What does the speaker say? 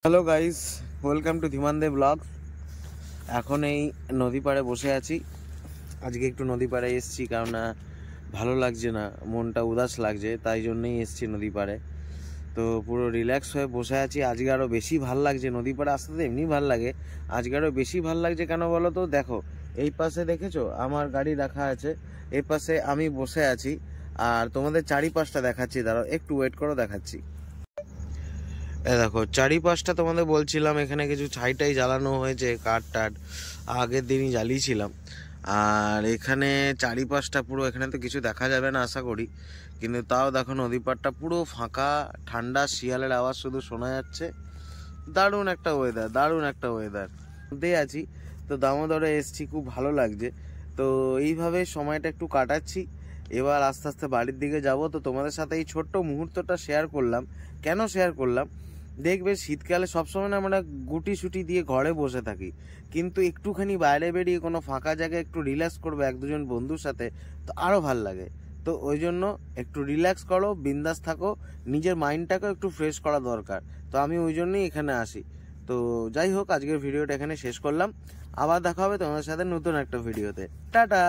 Hello guys, welcome to Dhiman De blogs. এখন এই নদী পাড়ে বসে আছি। আজকে একটু নদী পাড়ে এসেছি কারণ ভালো লাগছে না, মনটা উদাস লাগছে, তাই জন্যই এসেছি নদী পাড়ে। তো পুরো রিল্যাক্স হয়ে বসে আছি। আজকে আরও বেশি ভাল লাগছে, নদী পাড়ে আসতে তো এমনি ভাল লাগে, আজকে আরও বেশি ভাল লাগছে। কেন বলো তো? দেখো, এই পাশে দেখেছো আমার গাড়ি রাখা আছে, এই পাশে আমি বসে আছি। আর তোমাদের চারিপাশটা দেখাচ্ছি, দাঁড়াও একটু ওয়েট করো, দেখাচ্ছি। দেখো চারিপাশটা তোমাদের বলছিলাম, এখানে কিছু ছাইটাই জ্বালানো হয়েছে, কাঠ টাট আগের দিনই জ্বালিয়েছিলাম। আর এখানে চারিপাশটা পুরো, এখানে তো কিছু দেখা যাবে না আশা করি, কিন্তু তাও দেখো নদী পাড়টা পুরো ফাঁকা, ঠান্ডা, শিয়ালের আওয়াজ শুধু শোনা যাচ্ছে। দারুণ একটা ওয়েদার, দারুণ একটা ওয়েদার মধ্যেই আছি। তো দামোদরে এসছি, খুব ভালো লাগছে। তো এইভাবে সময়টা একটু কাটাচ্ছি। এবার আস্তে আস্তে বাড়ির দিকে যাব। তো তোমাদের সাথে এই ছোট্ট মুহূর্তটা শেয়ার করলাম। কেন শেয়ার করলাম? দেখবে শীতকালে সবসময় না আমরা গুটি সুটি দিয়ে ঘরে বসে থাকি, কিন্তু একটুখানি বাইরে বেরিয়ে কোনো ফাঁকা জায়গায় একটু রিল্যাক্স করবো এক দুজন বন্ধুর সাথে, তো আরও ভাল লাগে। তো ওই জন্য একটু রিল্যাক্স করো, বিন্দাস থাকো, নিজের মাইন্ডটাকেও একটু ফ্রেশ করা দরকার। তো আমি ওই জন্যই এখানে আসি। তো যাই হোক, আজকের ভিডিওটা এখানে শেষ করলাম। আবার দেখা হবে তোমাদের সাথে নতুন একটা ভিডিওতে। টাটা।